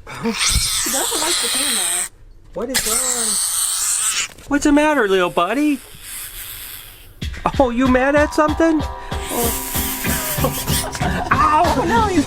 She doesn't like the camera. What is wrong? What's the matter, little buddy? Oh, you mad at something? Oh. Ow! Oh, no, you...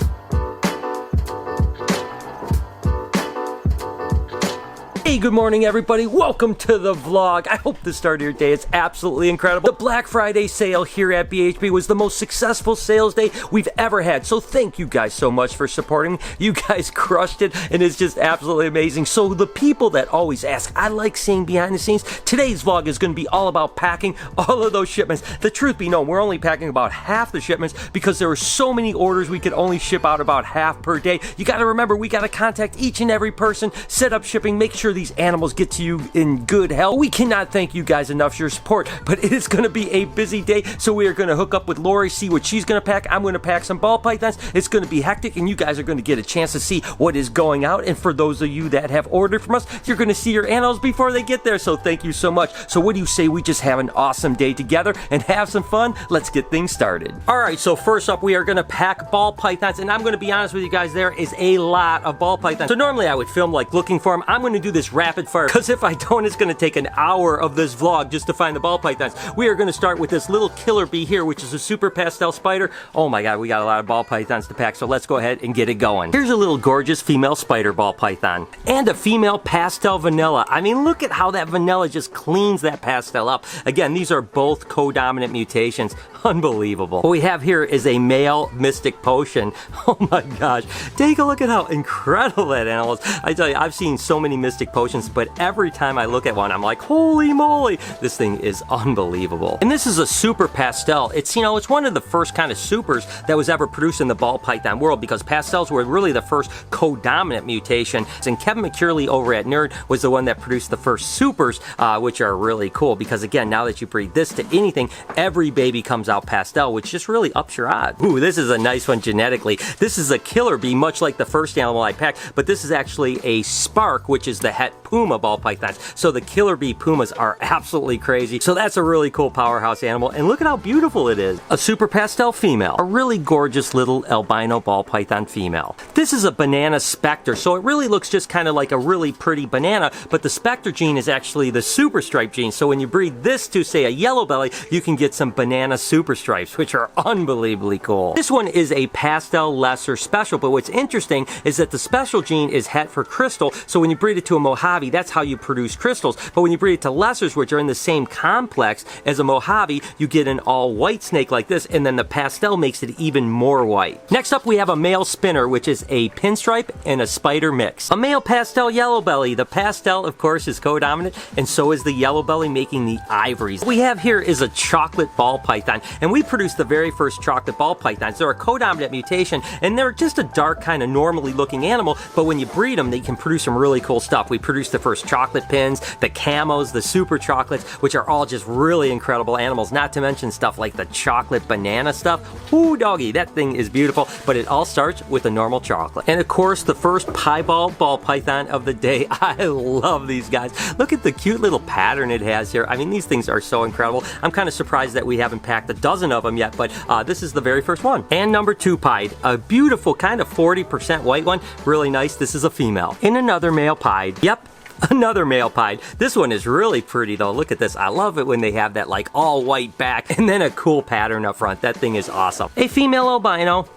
Hey, good morning, everybody. Welcome to the vlog. I hope the start of your day is absolutely incredible. The Black Friday sale here at BHB was the most successful sales day we've ever had. So thank you guys so much for supporting. You guys crushed it, and it's just absolutely amazing. So the people that always ask, I like seeing behind the scenes. Today's vlog is going to be all about packing all of those shipments. The truth be known, we're only packing about half the shipments because there were so many orders we could only ship out about half per day. You got to remember, we got to contact each and every person, set up shipping, make sure these animals get to you in good health. We cannot thank you guys enough for your support, but it is going to be a busy day, so we are going to hook up with Lori, see what she's going to pack. I'm going to pack some ball pythons. It's going to be hectic, and you guys are going to get a chance to see what is going out, and for those of you that have ordered from us, you're going to see your animals before they get there, so thank you so much. So what do you say we just have an awesome day together and have some fun? Let's get things started. Alright, so first up, we are going to pack ball pythons, and I'm going to be honest with you guys, there is a lot of ball pythons. So normally I would film like looking for them. I'm going to do this rapid fire, because if I don't, it's going to take an hour of this vlog just to find the ball pythons. We are going to start with this little killer bee here, which is a super pastel spider. Oh my god, we got a lot of ball pythons to pack, so let's go ahead and get it going. Here's a little gorgeous female spider ball python and a female pastel vanilla. I mean, look at how that vanilla just cleans that pastel up. Again, these are both co-dominant mutations. Unbelievable. What we have here is a male mystic potion. Oh my gosh, take a look at how incredible that animal is. I tell you, I've seen so many mystic potions, but every time I look at one, I'm like, holy moly, this thing is unbelievable. And this is a super pastel. It's, you know, it's one of the first kind of supers that was ever produced in the ball python world, because pastels were really the first co-dominant mutation. And Kevin McCurley over at Nerd was the one that produced the first supers, which are really cool, because again, now that you breed this to anything, every baby comes out pastel, which just really ups your odds. Ooh, this is a nice one genetically. This is a killer bee, much like the first animal I packed, but this is actually a spark, which is the het puma ball pythons. So the killer bee pumas are absolutely crazy. So that's a really cool powerhouse animal, and look at how beautiful it is. A super pastel female, a really gorgeous little albino ball python female. This is a banana specter, so it really looks just kind of like a really pretty banana, but the specter gene is actually the super stripe gene. So when you breed this to, say, a yellow belly, you can get some banana super stripes, which are unbelievably cool. This one is a pastel lesser special, but what's interesting is that the special gene is het for crystal, so when you breed it to a Mojave, that's how you produce crystals. But when you breed it to lessers, which are in the same complex as a Mojave, you get an all white snake like this, and then the pastel makes it even more white. Next up, we have a male spinner, which is a pinstripe and a spider mix. A male pastel yellow belly. The pastel, of course, is co-dominant, and so is the yellow belly, making the ivories. What we have here is a chocolate ball python, and we produced the very first chocolate ball pythons. They're a co-dominant mutation, and they're just a dark kind of normally looking animal, but when you breed them, they can produce some really cool stuff. We produced the first chocolate pins, the camos, the super chocolates, which are all just really incredible animals, not to mention stuff like the chocolate banana stuff. Ooh, doggy, that thing is beautiful, but it all starts with a normal chocolate. And of course, the first piebald ball python of the day. I love these guys. Look at the cute little pattern it has here. I mean, these things are so incredible. I'm kind of surprised that we haven't packed a dozen of them yet, but this is the very first one. And number 2 pied, a beautiful kind of 40% white one, really nice. This is a female. And another male pied. Yep, another male pied. This one is really pretty though. Look at this. I love it when they have that like all white back and then a cool pattern up front. That thing is awesome. A female albino.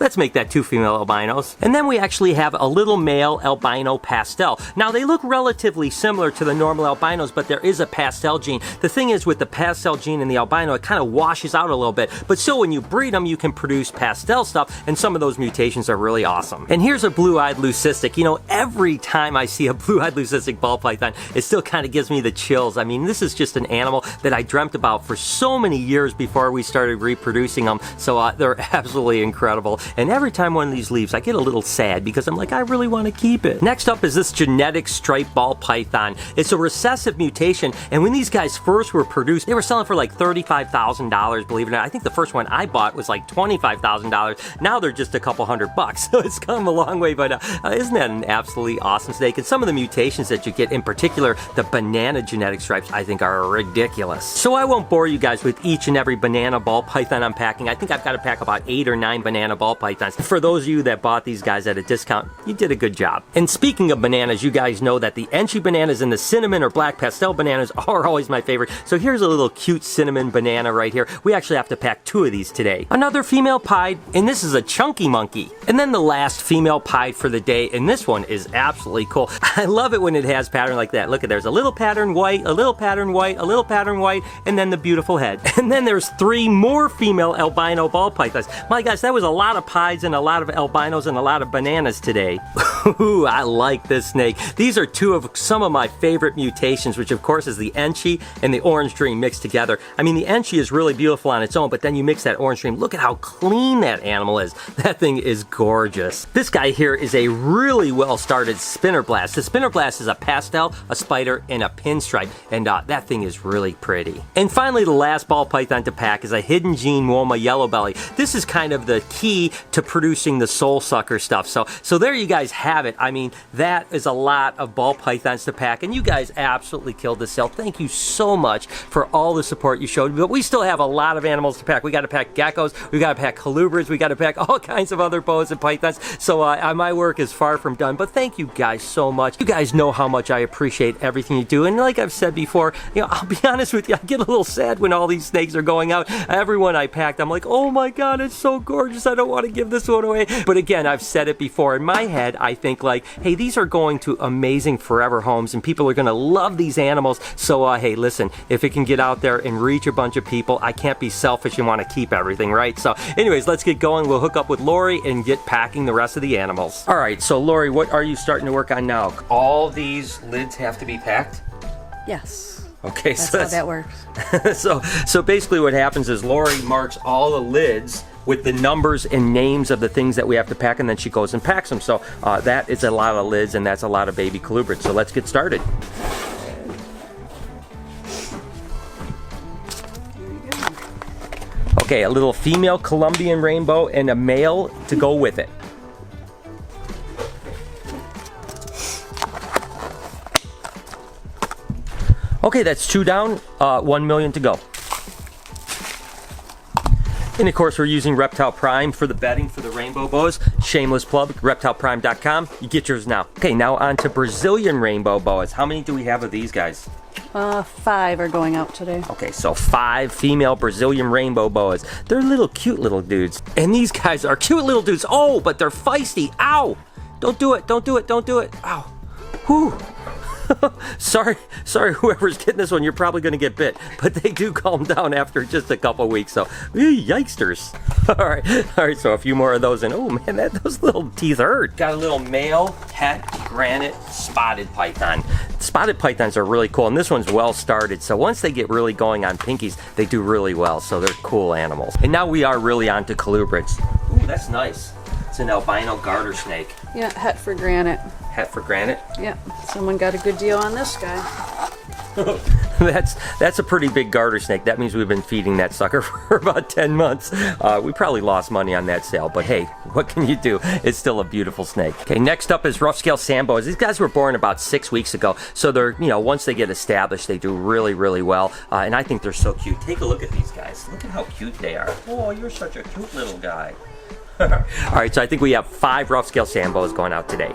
Let's make that 2 female albinos. And then we actually have a little male albino pastel. Now they look relatively similar to the normal albinos, but there is a pastel gene. The thing is, with the pastel gene and the albino, it kind of washes out a little bit. But still, when you breed them, you can produce pastel stuff, and some of those mutations are really awesome. And here's a blue-eyed leucistic. You know, every time I see a blue-eyed leucistic ball python, it still kind of gives me the chills. I mean, this is just an animal that I dreamt about for so many years before we started reproducing them. So they're absolutely incredible. And every time one of these leaves, I get a little sad because I'm like, I really want to keep it. Next up is this genetic striped ball python. It's a recessive mutation, and when these guys first were produced, they were selling for like $35,000, believe it or not. I think the first one I bought was like $25,000. Now they're just a couple $100, so it's come a long way, but isn't that an absolutely awesome snake? And some of the mutations that you get, in particular, the banana genetic stripes, I think are ridiculous. So I won't bore you guys with each and every banana ball python I'm packing. I think I've got to pack about 8 or 9 banana ball ball pythons. For those of you that bought these guys at a discount, you did a good job. And speaking of bananas, you guys know that the Enchi bananas and the cinnamon or black pastel bananas are always my favorite. So here's a little cute cinnamon banana right here. We actually have to pack 2 of these today. Another female pied, and this is a chunky monkey. And then the last female pied for the day, and this one is absolutely cool. I love it when it has pattern like that. Look at, there's a little pattern white, a little pattern white, a little pattern white, and then the beautiful head. And then there's 3 more female albino ball pythons. My gosh, that was a lot of pies and a lot of albinos and a lot of bananas today. Ooh, I like this snake. These are 2 of some of my favorite mutations, which of course is the Enchi and the Orange Dream mixed together. I mean, the Enchi is really beautiful on its own, but then you mix that Orange Dream. Look at how clean that animal is. That thing is gorgeous. This guy here is a really well-started Spinner Blast. The Spinner Blast is a pastel, a spider, and a pinstripe, and that thing is really pretty. And finally, the last ball python to pack is a Hidden Gene Woma Yellow Belly. This is kind of the key to producing the soul sucker stuff. So there you guys have it. I mean, that is a lot of ball pythons to pack, and you guys absolutely killed the sale. Thank you so much for all the support you showed. But we still have a lot of animals to pack. We got to pack geckos, we got to pack colubrids, we got to pack all kinds of other boas and pythons. So my work is far from done. But thank you guys so much. You guys know how much I appreciate everything you do. And like I've said before, you know, I'll be honest with you, I get a little sad when all these snakes are going out. Everyone I packed, I'm like, oh my God, it's so gorgeous. I don't want to give this one away. But again, I've said it before. In my head, I think like, hey, these are going to amazing forever homes and people are going to love these animals. So hey, listen, if it can get out there and reach a bunch of people, I can't be selfish and want to keep everything, right? So anyways, let's get going. We'll hook up with Lori and get packing the rest of the animals. All right, so Lori, what are you starting to work on now? All these lids have to be packed? Yes. Okay, that's so how that works. so basically what happens is Lori marks all the lids with the numbers and names of the things that we have to pack, and then she goes and packs them. So that is a lot of lids, and that's a lot of baby colubrids. So let's get started. Okay, a little female Colombian rainbow and a male to go with it. Okay, that's 2 down, 1 million to go. And of course, we're using Reptile Prime for the bedding for the rainbow boas. Shameless plug, reptileprime.com. You get yours now. Okay, now on to Brazilian rainbow boas. How many do we have of these guys? 5 are going out today. Okay, so 5 female Brazilian rainbow boas. They're little cute little dudes. And these guys are cute little dudes. Oh, but they're feisty. Ow! Don't do it, don't do it, don't do it. Ow. Whew. sorry whoever's getting this one, you're probably going to get bit, but they do calm down after just a couple weeks, so yikesters. all right, so a few more of those, and oh man, those little teeth hurt. Got a little male het granite spotted python. Spotted pythons are really cool, and this one's well started, so once they get really going on pinkies, they do really well, so they're cool animals. And now we are really on to colubrids. Ooh, that's nice. It's an albino garter snake. Yeah, het for granite. Het for granite? Yeah, someone got a good deal on this guy. That's a pretty big garter snake. That means we've been feeding that sucker for about 10 months. We probably lost money on that sale, but hey, what can you do? It's still a beautiful snake. Okay, next up is rough scale Samboas. These guys were born about 6 weeks ago, so they're, you know, once they get established, they do really, really well, and I think they're so cute. Take a look at these guys. Look at how cute they are. Oh, you're such a cute little guy. All right, so I think we have 5 rough scale Samboas going out today.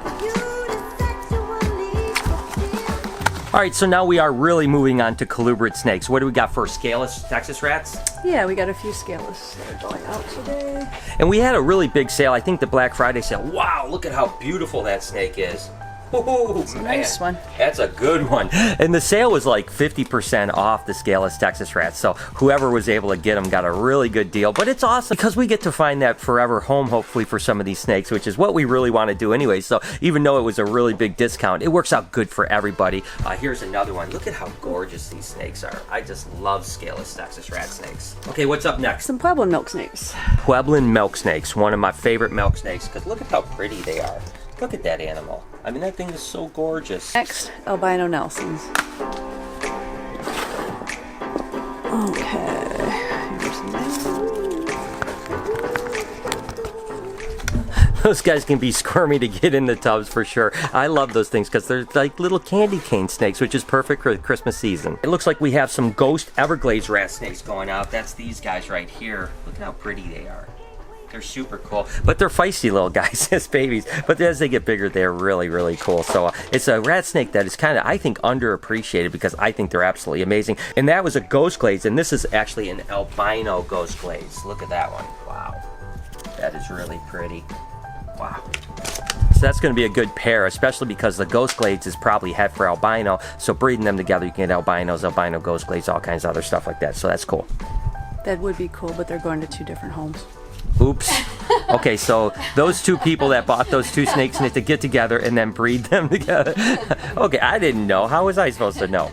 All right, so now we are really moving on to colubrid snakes. What do we got first? Scaleless Texas rats? Yeah, we got a few scaleless that are going out today. And we had a really big sale, I think the Black Friday sale. Wow, look at how beautiful that snake is. Oh, it's a nice one. That's a good one. And the sale was like 50% off the scaleless Texas rats. So whoever was able to get them got a really good deal. But it's awesome because we get to find that forever home, hopefully, for some of these snakes, which is what we really want to do anyway. So even though it was a really big discount, it works out good for everybody. Here's another one. Look at how gorgeous these snakes are. I just love scaleless Texas rat snakes. Okay, what's up next? Some Puebloan milk snakes. Puebloan milk snakes, one of my favorite milk snakes, because look at how pretty they are. Look at that animal. I mean, that thing is so gorgeous. Next, albino Nelsons. Okay. Those guys can be squirmy to get in the tubs for sure. I love those things because they're like little candy cane snakes, which is perfect for the Christmas season. It looks like we have some ghost Everglades rat snakes going out. That's these guys right here. Look at how pretty they are. They're super cool, but they're feisty little guys as babies. But as they get bigger, they're really, really cool. So it's a rat snake that is kind of, I think, underappreciated because I think they're absolutely amazing. And that was a ghost glaze, and this is actually an albino ghost glaze. Look at that one. Wow, that is really pretty. Wow. So that's going to be a good pair, especially because the ghost glaze is probably het for albino. So breeding them together, you can get albinos, albino ghost glaze, all kinds of other stuff like that. So that's cool. That would be cool, but they're going to 2 different homes. Oops. Okay, so those 2 people that bought those 2 snakes need to get together and then breed them together. Okay, I didn't know. How was I supposed to know?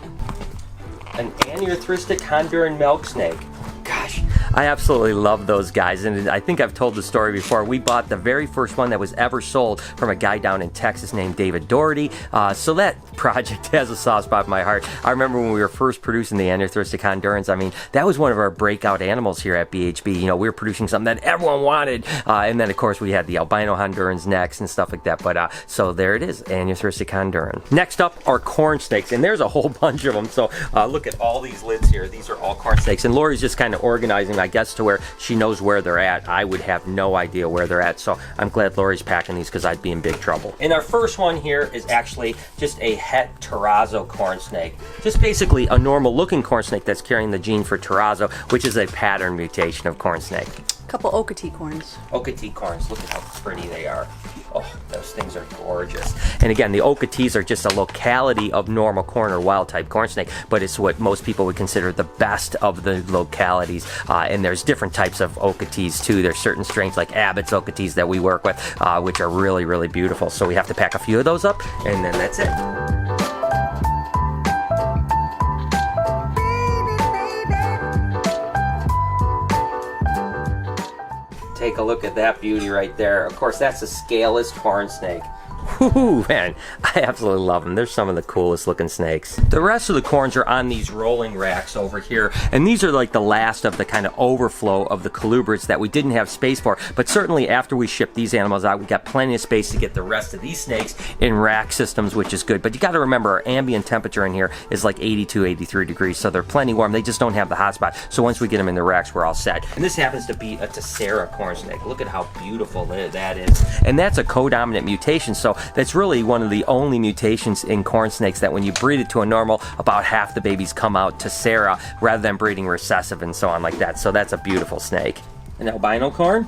An anearthristic Honduran milk snake. Gosh, I absolutely love those guys, and I think I've told the story before. We bought the very first one that was ever sold from a guy down in Texas named David Doherty, so that project has a soft spot in my heart. I remember when we were first producing the anearthristic Hondurans, I mean, that was one of our breakout animals here at BHB. You know, we were producing something that everyone wanted, and then of course we had the albino Hondurans next and stuff like that, but so there it is, anearthristic Honduran. Next up are corn snakes, and there's a whole bunch of them, so look at all these lids here. These are all corn snakes, and Lori's just kind of organizing, I guess, to where she knows where they're at. I would have no idea where they're at, so I'm glad Lori's packing these because I'd be in big trouble. And our first one here is actually just a het terrazzo corn snake. Just basically a normal looking corn snake that's carrying the gene for terrazzo, which is a pattern mutation of corn snake. Couple Okatee corns. Okatee corns, look at how pretty they are. Oh, those things are gorgeous. And again, the Okatees are just a locality of normal corn or wild type corn snake, but it's what most people would consider the best of the localities. And there's different types of Okatees too. There's certain strains like Abbott's Okatees that we work with, which are really, really beautiful. So we have to pack a few of those up, and then that's it. Take a look at that beauty right there. Of course, that's a scaleless corn snake. Whoo, man, I absolutely love them. They're some of the coolest looking snakes. The rest of the corns are on these rolling racks over here, and these are like the last of the kind of overflow of the colubrids that we didn't have space for, but certainly after we ship these animals out, we got plenty of space to get the rest of these snakes in rack systems, which is good. But you got to remember, our ambient temperature in here is like 82, 83 degrees, so they're plenty warm. They just don't have the hot spot, so once we get them in the racks, we're all set. And this happens to be a Tessera corn snake. Look at how beautiful that is. And that's a codominant mutation, so that's really one of the only mutations in corn snakes that when you breed it to a normal, about half the babies come out Tessera rather than breeding recessive and so on like that. So that's a beautiful snake. An albino corn?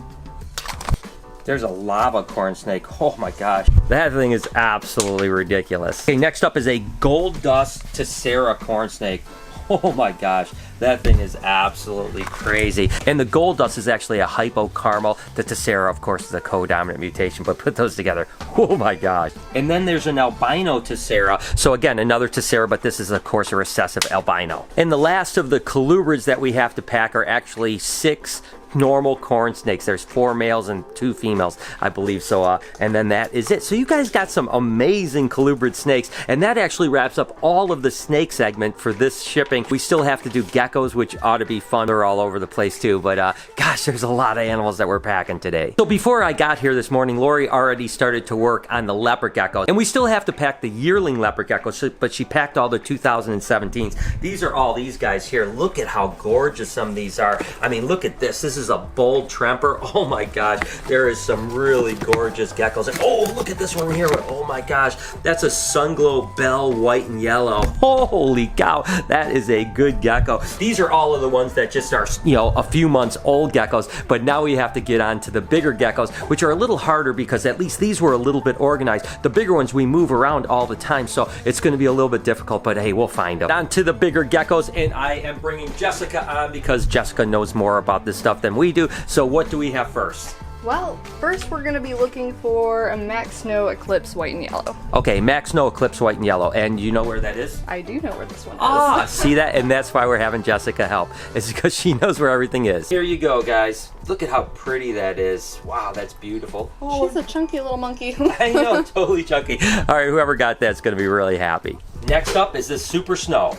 There's a lava corn snake. Oh my gosh. That thing is absolutely ridiculous. Okay, next up is a gold dust Tessera corn snake. Oh my gosh, that thing is absolutely crazy. And the gold dust is actually a hypocaramel. The Tessera, of course, is a codominant mutation, but put those together, oh my gosh. And then there's an albino Tessera. So again, another Tessera, but this is, of course, a recessive albino. And the last of the colubrids that we have to pack are actually 6 normal corn snakes. There's 4 males and 2 females, I believe. So, and then that is it. So you guys got some amazing colubrid snakes, and that actually wraps up all of the snake segment for this shipping. We still have to do geckos, which ought to be fun. They're all over the place too, but gosh, there's a lot of animals that we're packing today. So before I got here this morning, Lori already started to work on the leopard geckos, and we still have to pack the yearling leopard geckos, but she packed all the 2017s. These are all these guys here. Look at how gorgeous some of these are. I mean, look at this. This is a bold tremper. Oh my gosh, there is some really gorgeous geckos. And oh, look at this one here. Oh my gosh, that's a Sunglow Bell white and yellow. Holy cow, that is a good gecko. These are all of the ones that just are, you know, a few months old geckos, but now we have to get on to the bigger geckos, which are a little harder because at least these were a little bit organized. The bigger ones we move around all the time, so it's going to be a little bit difficult, but hey, we'll find them. On to the bigger geckos, and I am bringing Jessica on because Jessica knows more about this stuff than we do. So what do we have first? Well, first we're going to be looking for a Max Snow Eclipse white and yellow. Okay, Max Snow Eclipse white and yellow, and you know where that is? I do know where this one is. Ah, see that? And that's why we're having Jessica help. It's because she knows where everything is. Here you go, guys. Look at how pretty that is. Wow, that's beautiful. Oh, she's a chunky little monkey. I know, totally chunky. All right, whoever got that's going to be really happy. Next up is this Super Snow.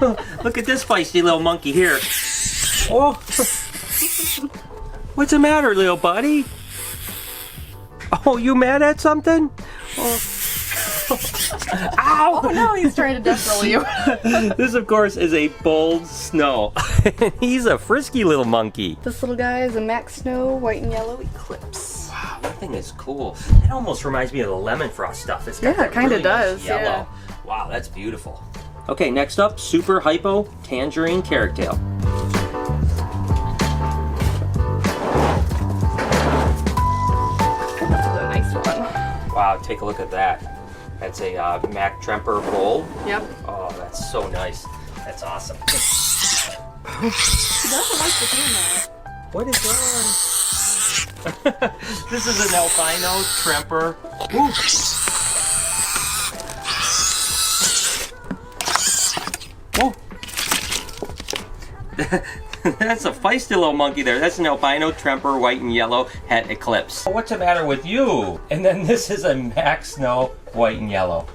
Look at this feisty little monkey here. Oh, what's the matter, little buddy? Oh, you mad at something? Oh. Ow! Oh no, he's trying to death roll you. This, of course, is a bold snow. He's a frisky little monkey. This little guy is a Max Snow white and yellow eclipse. Wow, that thing is cool. It almost reminds me of the lemon frost stuff. It's got Yeah, that it kinda really nice does, yellow. yeah. Wow, that's beautiful. Okay, next up, Super Hypo Tangerine Carrot Tail. This is a nice one. Wow, take a look at that. That's a Mac Tremper bowl. Yep. Oh, that's so nice. That's awesome. He doesn't like the camera. What is on? This is an albino Tremper. Ooh. Oh. That's a feisty little monkey there. That's an albino Tremper white and yellow het eclipse. What's the matter with you? And then this is a Mac Snow white and yellow.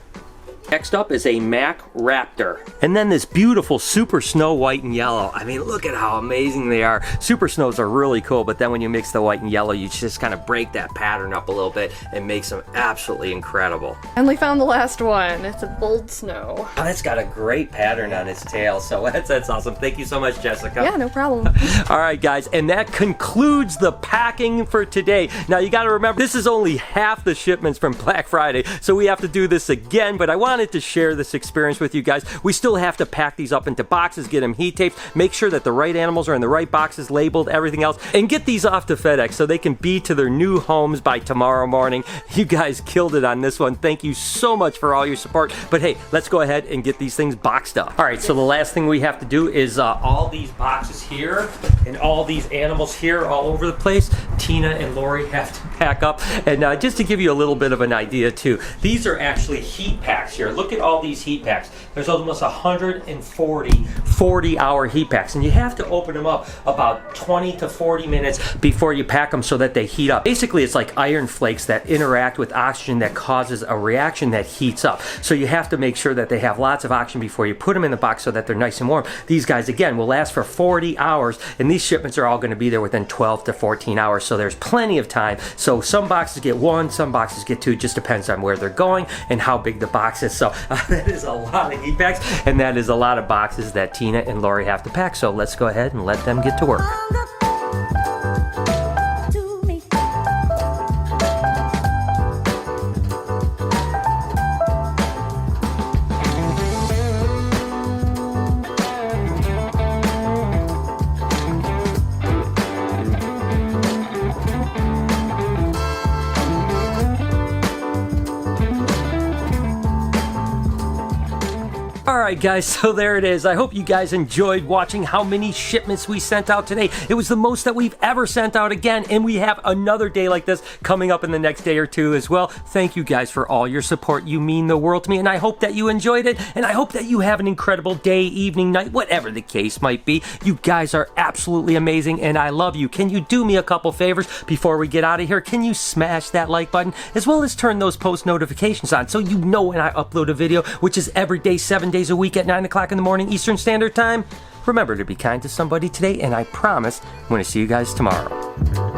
Next up is a Mac Raptor. And then this beautiful Super Snow white and yellow. I mean, look at how amazing they are. Super Snows are really cool, but then when you mix the white and yellow, you just kind of break that pattern up a little bit and makes them absolutely incredible. Finally found the last one. It's a bold snow. Oh, that's got a great pattern on its tail, so that's awesome. Thank you so much, Jessica. Yeah, no problem. All right, guys, and that concludes the packing for today. Now, you got to remember, this is only half the shipments from Black Friday, so we have to do this again, but I wanted to share this experience with you guys. We still have to pack these up into boxes, get them heat taped, make sure that the right animals are in the right boxes, labeled, everything else, and get these off to FedEx so they can be to their new homes by tomorrow morning. You guys killed it on this one. Thank you so much for all your support. But hey, let's go ahead and get these things boxed up. All right, so the last thing we have to do is all these boxes here and all these animals here all over the place. Tina and Lori have to pack up. And just to give you a little bit of an idea too, these are actually heat packs here. Look at all these heat packs. There's almost 140 40-hour heat packs, and you have to open them up about 20 to 40 minutes before you pack them so that they heat up. Basically, it's like iron flakes that interact with oxygen that causes a reaction that heats up. So you have to make sure that they have lots of oxygen before you put them in the box so that they're nice and warm. These guys, again, will last for 40 hours, and these shipments are all going to be there within 12 to 14 hours, so there's plenty of time. So some boxes get one, some boxes get two, just depends on where they're going and how big the box is. So that is a lot of heat packs, and that is a lot of boxes that Tina and Lori have to pack. So let's go ahead and let them get to work. Alright guys, so there it is. I hope you guys enjoyed watching how many shipments we sent out today. It was the most that we've ever sent out again, and we have another day like this coming up in the next day or two as well. Thank you guys for all your support. You mean the world to me, and I hope that you enjoyed it, and I hope that you have an incredible day, evening, night, whatever the case might be. You guys are absolutely amazing, and I love you. Can you do me a couple favors before we get out of here? Can you smash that like button, as well as turn those post notifications on so you know when I upload a video, which is every day, 7 days a week at 9 o'clock in the morning Eastern Standard Time? Remember to be kind to somebody today, and I promise I'm going to see you guys tomorrow.